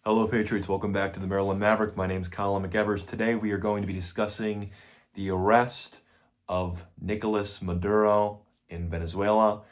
Hello, Patriots. Welcome back to the Maryland Maverick. My name is Colin McEvers. Today we are going to be discussing the arrest of Nicholas Maduro in Venezuela.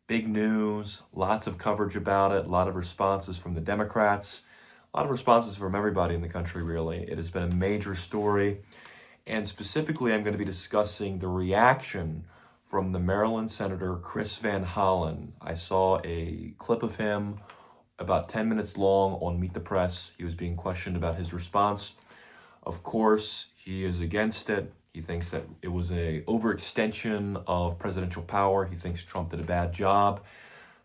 Big news, lots of coverage about it, a lot of responses from the Democrats, a lot of responses from everybody in the country, really. It has been a major story. And specifically, I'm going to be discussing the reaction from the Maryland Senator Chris Van Hollen. I saw a clip of him about 10 minutes long on Meet the Press. He was being questioned about his response. Of course, he is against it. He thinks that it was an overextension of presidential power. He thinks Trump did a bad job.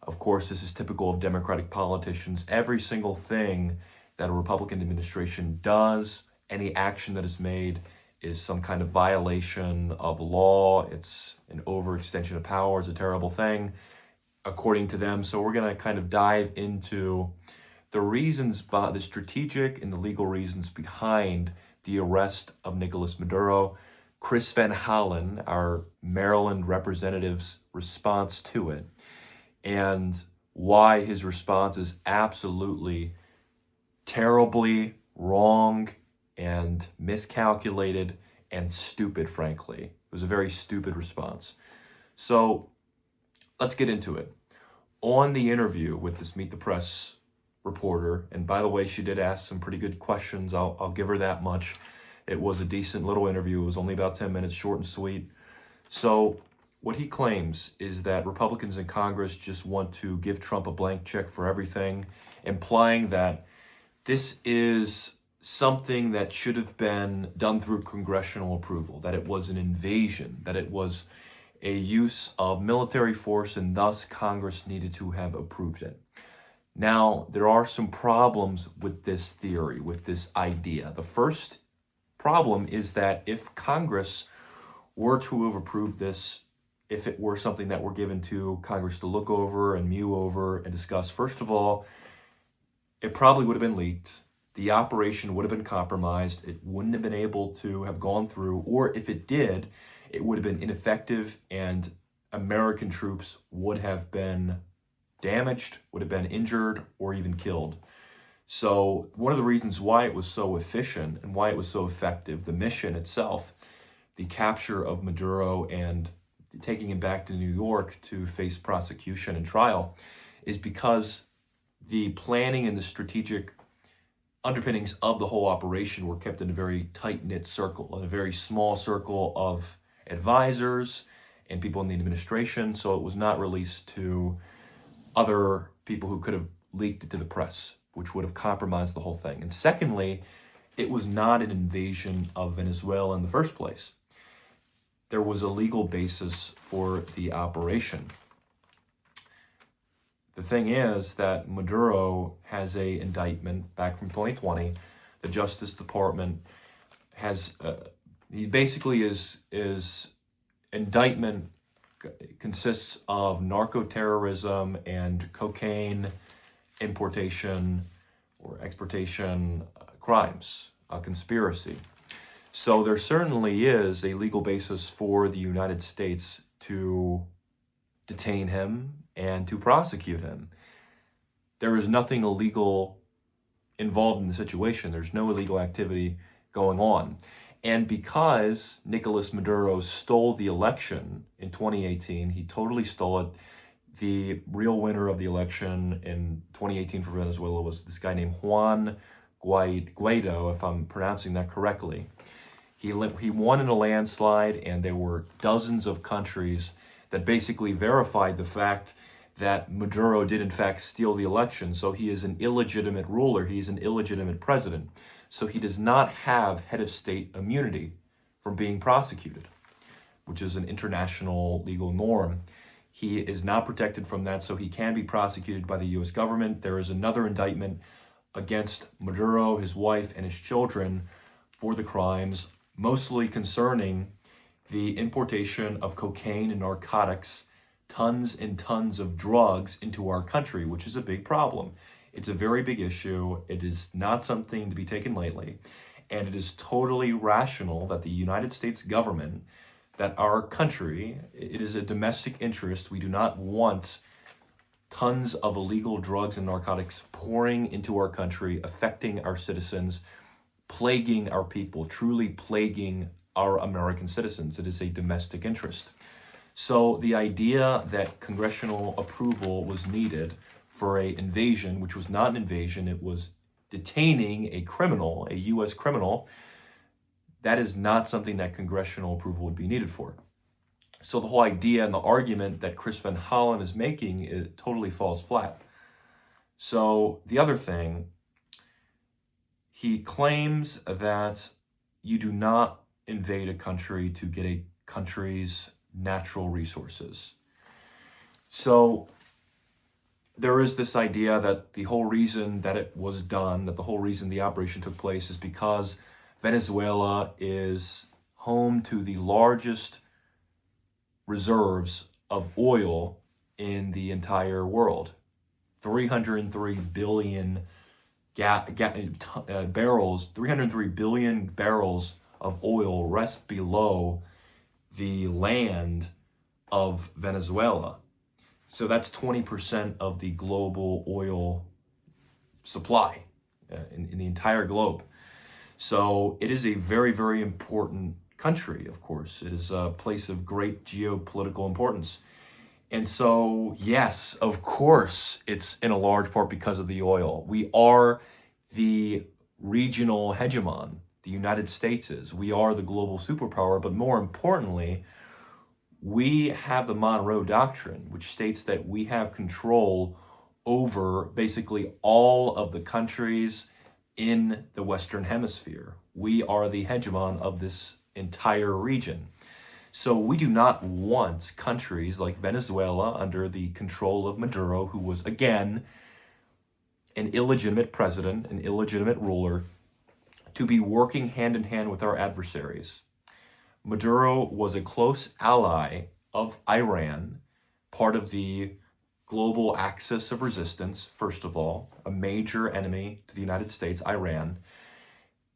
Of course, this is typical of Democratic politicians. Every single thing that a Republican administration does, any action that is made, is some kind of violation of law. It's an overextension of power. It's a terrible thing, according to them. So we're going to kind of dive into the reasons, the strategic and the legal reasons behind the arrest of Nicholas Maduro, Chris Van Hollen, our Maryland representative's response to it, and why his response is absolutely terribly wrong and miscalculated and stupid, frankly. It was a very stupid response. So let's get into it. On the interview with this Meet the Press reporter, and by the way, she did ask some pretty good questions. I'll give her that much. It was a decent little interview. It was only about 10 minutes, short and sweet. So what he claims is that Republicans in Congress just want to give Trump a blank check for everything, implying that this is something that should have been done through congressional approval, that it was an invasion, that it was a use of military force, and thus Congress needed to have approved it. Now, there are some problems with this theory, with this idea. The first problem is that if Congress were to have approved this, if it were something that were given to Congress to look over and mew over and discuss, first of all, it probably would have been leaked. The operation would have been compromised. It wouldn't have been able to have gone through, or if it did, it would have been ineffective, and American troops would have been damaged, would have been injured, or even killed. So one of the reasons why it was so efficient and why it was so effective, the mission itself, the capture of Maduro and taking him back to New York to face prosecution and trial, is because the planning and the strategic underpinnings of the whole operation were kept in a very tight-knit circle, in a very small circle of advisors and people in the administration, so it was not released to other people who could have leaked it to the press, which would have compromised the whole thing. And secondly, it was not an invasion of Venezuela in the first place. There was a legal basis for the operation. The thing is that Maduro has a indictment back from 2020. The Justice Department has he basically is indictment consists of narco-terrorism and cocaine importation or exportation crimes, a conspiracy. So there certainly is a legal basis for the United States to detain him and to prosecute him. There is nothing illegal involved in the situation. There's no illegal activity going on. And because Nicolas Maduro stole the election in 2018, he totally stole it. The real winner of the election in 2018 for Venezuela was this guy named Juan Guaido, if I'm pronouncing that correctly. He won in a landslide, and there were dozens of countries that basically verified the fact that Maduro did in fact steal the election. So he is an illegitimate ruler. He's an illegitimate president. So he does not have head of state immunity from being prosecuted, which is an international legal norm. He is not protected from that, so he can be prosecuted by the U.S. government. There is another indictment against Maduro, his wife, and his children for the crimes, mostly concerning the importation of cocaine and narcotics, tons and tons of drugs into our country, which is a big problem. It's a very big issue. It is not something to be taken lightly. And it is totally rational that the United States government, that our country, it is a domestic interest. We do not want tons of illegal drugs and narcotics pouring into our country, affecting our citizens, plaguing our people, truly plaguing our American citizens. It is a domestic interest. So the idea that congressional approval was needed for an invasion, which was not an invasion, it was detaining a criminal, a U.S. criminal, that is not something that congressional approval would be needed for. So the whole idea and the argument that Chris Van Hollen is making, it totally falls flat. So the other thing, he claims that you do not invade a country to get a country's natural resources. So there is this idea that the whole reason that it was done, that the whole reason the operation took place is because Venezuela is home to the largest reserves of oil in the entire world. 303 billion barrels, 303 billion barrels of oil rest below the land of Venezuela. So that's 20% of the global oil supply in the entire globe. So it is a very, very important country, of course. It is a place of great geopolitical importance. And so, yes, of course, it's in a large part because of the oil. We are the regional hegemon. The United States is. We are the global superpower, but more importantly, we have the Monroe Doctrine, which states that we have control over basically all of the countries in the Western Hemisphere. We are the hegemon of this entire region. So we do not want countries like Venezuela under the control of Maduro, who was, again, an illegitimate president, an illegitimate ruler, to be working hand in hand with our adversaries. Maduro was a close ally of Iran, part of the global axis of resistance, first of all, a major enemy to the United States, Iran,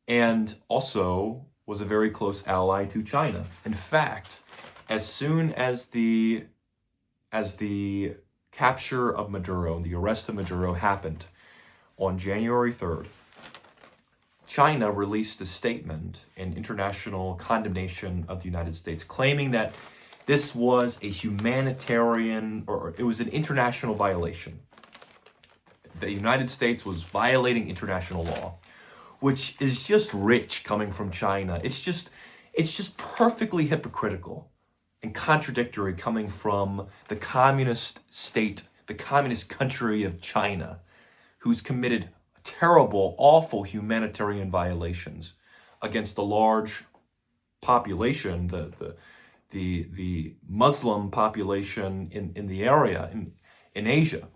and also was a very close ally to China. In fact, as soon as the capture of Maduro, the arrest of Maduro happened on January 3rd, China released a statement in international condemnation of the United States, claiming that this was a humanitarian, or it was an international violation. The United States was violating international law, which is just rich coming from China. It's just perfectly hypocritical and contradictory coming from the communist state, the communist country of China, who's committed terrible, awful humanitarian violations against the large population, the Muslim population in the area, in Asia.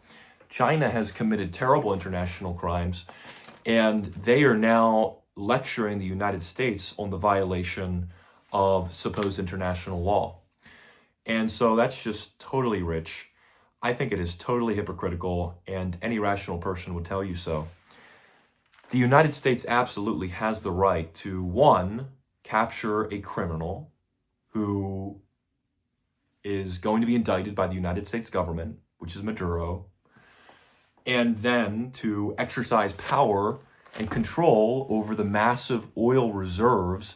China has committed terrible international crimes, and they are now lecturing the United States on the violation of supposed international law. And so that's just totally rich. I think it is totally hypocritical, and any rational person would tell you so. The United States absolutely has the right to, one, capture a criminal who is going to be indicted by the United States government, which is Maduro, and then to exercise power and control over the massive oil reserves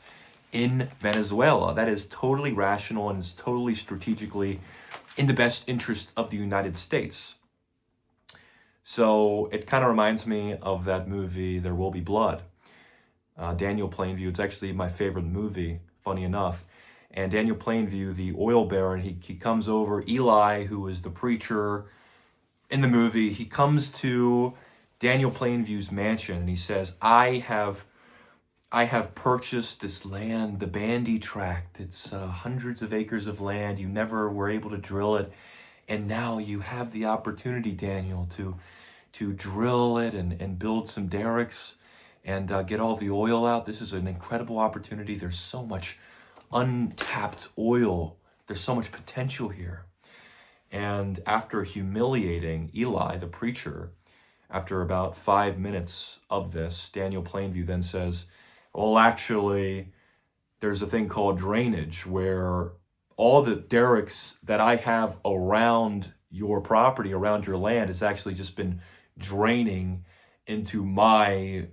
in Venezuela. That is totally rational and is totally strategically in the best interest of the United States. So it kind of reminds me of that movie, There Will Be Blood. Daniel Plainview, it's actually my favorite movie, funny enough. And Daniel Plainview, the oil baron, he comes over, Eli, who is the preacher in the movie, he comes to Daniel Plainview's mansion and he says, I have purchased this land, the Bandy Tract. It's hundreds of acres of land. You never were able to drill it. And now you have the opportunity, Daniel, to drill it and build some derricks and get all the oil out. This is an incredible opportunity. There's so much untapped oil. There's so much potential here. And after humiliating Eli, the preacher, after about 5 minutes of this, Daniel Plainview then says, well, actually, there's a thing called drainage where all the derricks that I have around your property, around your land, has actually just been draining into my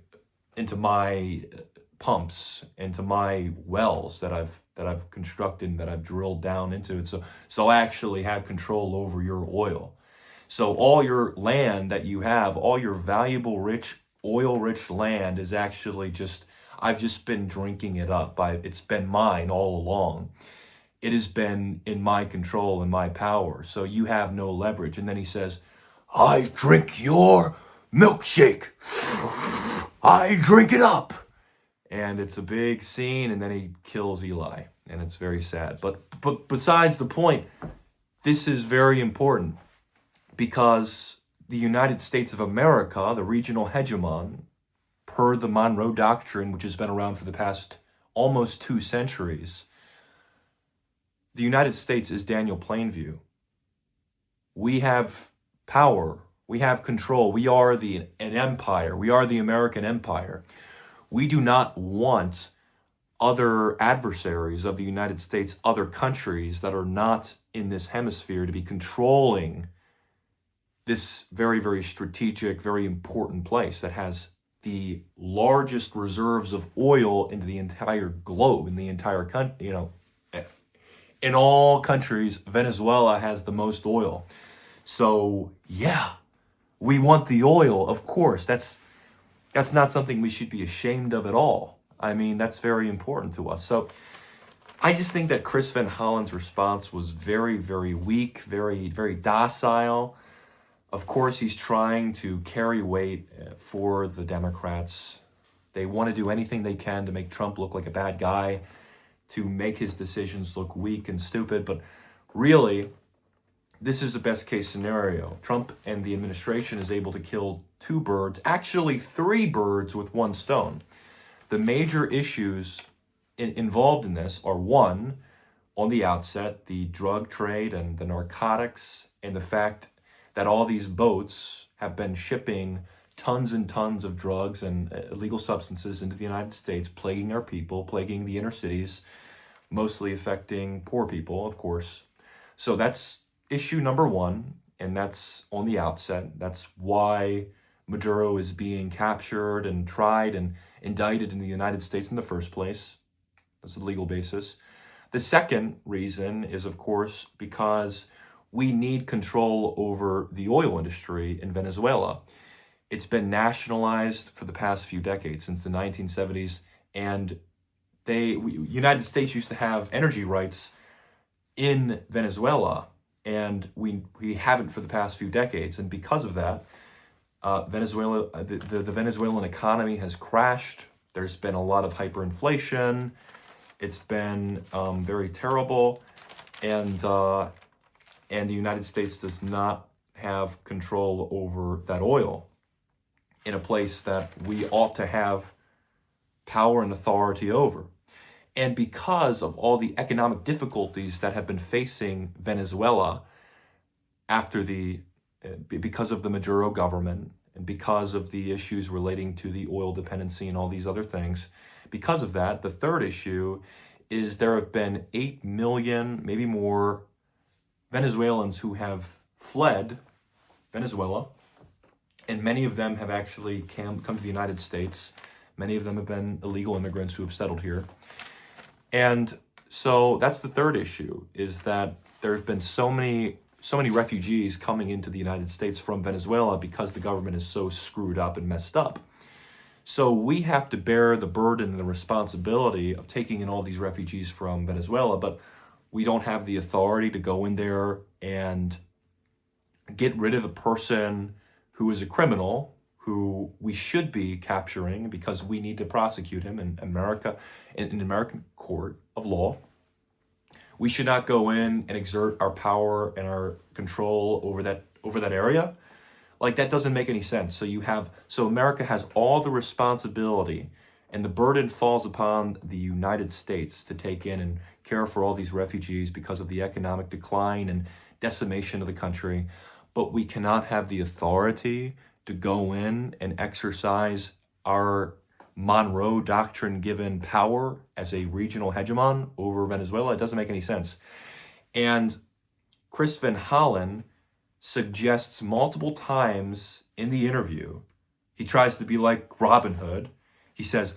pumps, into my wells that I've constructed and that I've drilled down into it. So I actually have control over your oil. So all your land that you have, all your valuable, rich, oil-rich land is actually just, I've just been drinking it up. It's been mine all along. It has been in my control and my power. So you have no leverage. And then he says, I drink your milkshake. I drink it up. And it's a big scene, and then he kills Eli. And it's very sad. But besides the point, this is very important, because the United States of America, the regional hegemon, per the Monroe Doctrine, which has been around for the past almost 2 centuries, the United States is Daniel Plainview. We have power. We have control. We are an empire. We are the American empire. We do not want other adversaries of the United States, other countries that are not in this hemisphere, to be controlling this very, very strategic, very important place that has the largest reserves of oil into the entire globe, in the entire country. In all countries, Venezuela has the most oil. So yeah, we want the oil, of course. That's not something we should be ashamed of at all. I mean, that's very important to us. So I just think that Chris Van Hollen's response was very, very weak, very, very docile. Of course, he's trying to carry weight for the Democrats. They want to do anything they can to make Trump look like a bad guy, to make his decisions look weak and stupid. But really, this is the best case scenario. Trump and the administration is able to kill 2 birds, actually 3 birds with 1 stone. The major issues involved in this are, 1, on the outset, the drug trade and the narcotics, and the fact that all these boats have been shipping tons and tons of drugs and illegal substances into the United States, plaguing our people, plaguing the inner cities, mostly affecting poor people, of course. So that's issue number 1, and that's on the outset. That's why Maduro is being captured and tried and indicted in the United States in the first place. That's a legal basis. The second reason is, of course, because we need control over the oil industry in Venezuela. It's been nationalized for the past few decades, since the 1970s, and United States used to have energy rights in Venezuela, and we haven't for the past few decades. And because of that, the Venezuelan economy has crashed. There's been a lot of hyperinflation. It's been very terrible, and the United States does not have control over that oil in a place that we ought to have power and authority over. And because of all the economic difficulties that have been facing Venezuela because of the Maduro government, and because of the issues relating to the oil dependency and all these other things, because of that, the third issue is there have been 8 million, maybe more, Venezuelans who have fled Venezuela, and many of them have actually come to the United States. Many of them have been illegal immigrants who have settled here. And so that's the third issue, is that there have been so many refugees coming into the United States from Venezuela because the government is so screwed up and messed up. So we have to bear the burden and the responsibility of taking in all these refugees from Venezuela, but we don't have the authority to go in there and get rid of a person who is a criminal, who we should be capturing because we need to prosecute him in America, in an American court of law. We should not go in and exert our power and our control over that area. Like, that doesn't make any sense. So America has all the responsibility, and the burden falls upon the United States to take in and care for all these refugees because of the economic decline and decimation of the country. But we cannot have the authority to go in and exercise our Monroe Doctrine given power as a regional hegemon over Venezuela. It doesn't make any sense. And Chris Van Hollen suggests multiple times in the interview, he tries to be like Robin Hood. He says,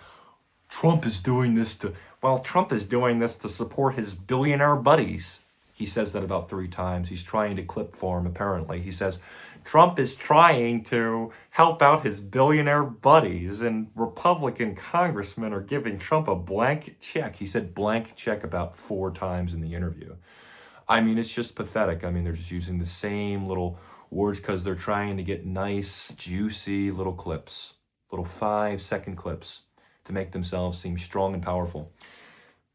Trump is doing this to support his billionaire buddies. He says that about 3 times. He's trying to clip for him, apparently. He says, Trump is trying to help out his billionaire buddies, and Republican congressmen are giving Trump a blank check. He said blank check about 4 times in the interview. I mean, it's just pathetic. I mean, they're just using the same little words because they're trying to get nice, juicy little clips, little 5-second clips to make themselves seem strong and powerful.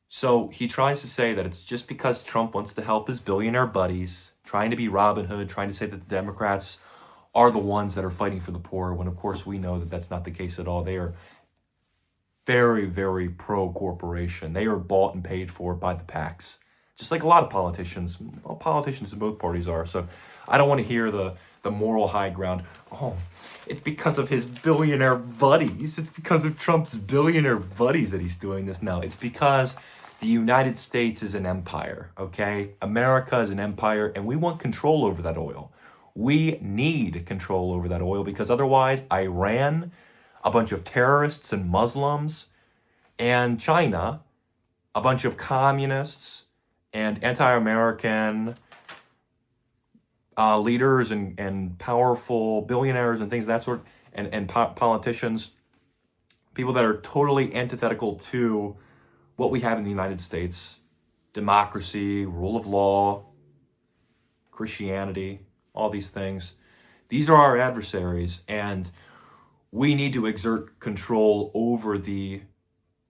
So he tries to say that it's just because Trump wants to help his billionaire buddies, trying to be Robin Hood, trying to say that the Democrats are the ones that are fighting for the poor, when of course we know that that's not the case at all. They are very, very pro-corporation. They are bought and paid for by the PACs, just like a lot of politicians. Well, politicians in both parties are. So I don't want to hear the moral high ground. Oh, it's because of his billionaire buddies. It's because of Trump's billionaire buddies that he's doing this. No, it's because the United States is an empire, okay? America is an empire, and we want control over that oil. We need control over that oil because otherwise Iran, a bunch of terrorists and Muslims, and China, a bunch of communists and anti-American leaders and powerful billionaires and things of that sort, and politicians, people that are totally antithetical to what we have in the United States: democracy, rule of law, Christianity, all these things. These are our adversaries, and we need to exert control over the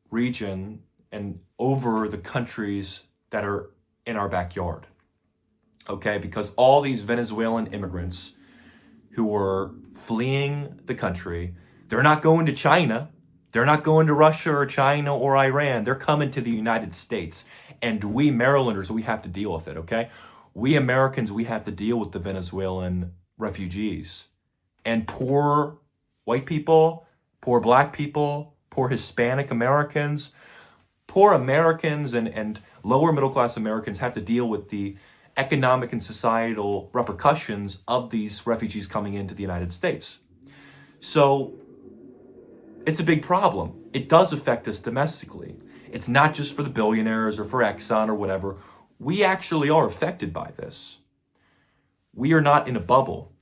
region and over the countries that are in our backyard. Okay, because all these Venezuelan immigrants who were fleeing the country, they're not going to China. They're not going to Russia or China or Iran. They're coming to the United States. And we Marylanders, we have to deal with it, okay? We Americans, we have to deal with the Venezuelan refugees. And poor white people, poor black people, poor Hispanic Americans, poor Americans and lower middle class Americans have to deal with the economic and societal repercussions of these refugees coming into the United States. So it's a big problem. It does affect us domestically. It's not just for the billionaires or for Exxon or whatever. We actually are affected by this. We are not in a bubble.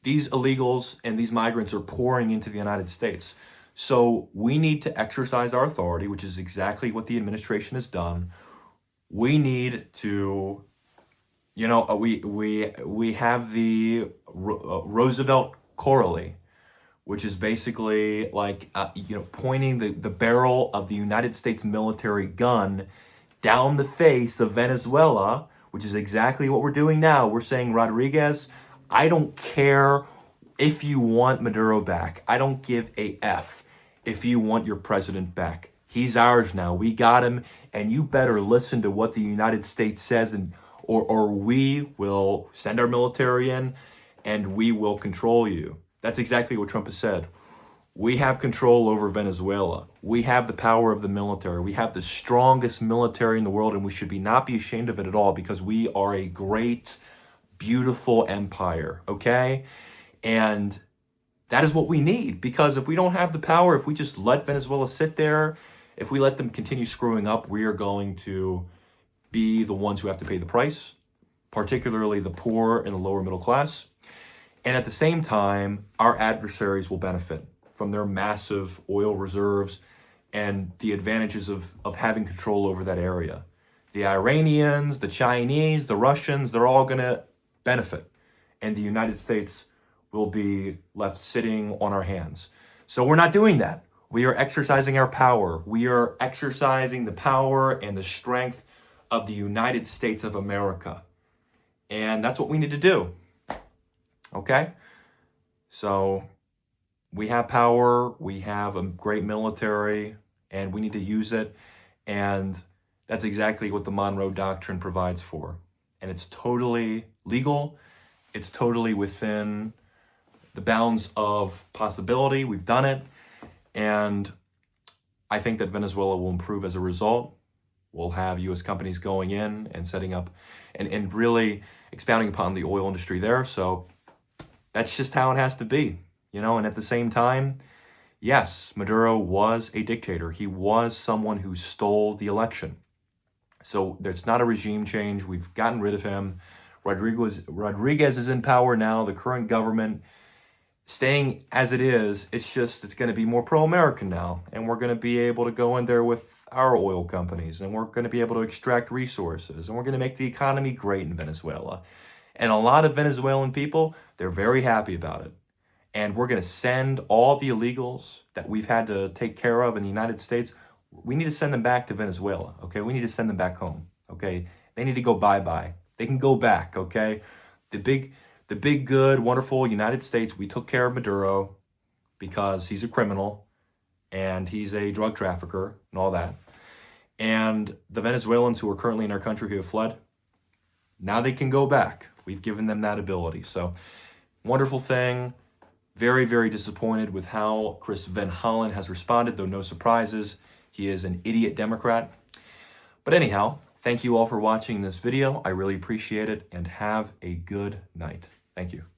These illegals and these migrants are pouring into the United States. So we need to exercise our authority, which is exactly what the administration has done. We need to, we have the Roosevelt Correlate, which is basically like, pointing the barrel of the United States military gun down the face of Venezuela, which is exactly what we're doing now. We're saying, Rodriguez, I don't care if you want Maduro back. I don't give a F if you want your president back. He's ours now. We got him, and you better listen to what the United States says, or we will send our military in, and we will control you. That's exactly what Trump has said. We have control over Venezuela. We have the power of the military. We have the strongest military in the world, and we should not be ashamed of it at all, because we are a great, beautiful empire, okay? And that is what we need, because if we don't have the power, if we just let Venezuela sit there, if we let them continue screwing up, we are going to be the ones who have to pay the price, particularly the poor and the lower middle class. And at the same time, our adversaries will benefit from their massive oil reserves and the advantages of having control over that area. The Iranians, the Chinese, the Russians, they're all going to benefit. And the United States will be left sitting on our hands. So we're not doing that. We are exercising our power. We are exercising the power and the strength of the United States of America. And that's what we need to do. Okay? So we have power, we have a great military, and we need to use it. And that's exactly what the Monroe Doctrine provides for. And it's totally legal. It's totally within the bounds of possibility. We've done it. And I think that Venezuela will improve as a result. We'll have U.S. companies going in and setting up and really expounding upon the oil industry there. So that's just how it has to be, you know. And at the same time, yes, Maduro was a dictator. He was someone who stole the election. So there's not a regime change. We've gotten rid of him. Rodriguez is in power now. The current government staying as it is, it's going to be more pro-American now. And we're going to be able to go in there with our oil companies, and we're going to be able to extract resources, and we're going to make the economy great in Venezuela. And a lot of Venezuelan people, they're very happy about it. And we're going to send all the illegals that we've had to take care of in the United States, we need to send them back to Venezuela, okay? We need to send them back home, okay? They need to go bye-bye. They can go back, okay? The big, good, wonderful United States, we took care of Maduro because he's a criminal and he's a drug trafficker and all that. And the Venezuelans who are currently in our country who have fled, now they can go back. We've given them that ability. So, wonderful thing. Very, very disappointed with how Chris Van Hollen has responded, though no surprises. He is an idiot Democrat. But anyhow, thank you all for watching this video. I really appreciate it, and have a good night. Thank you.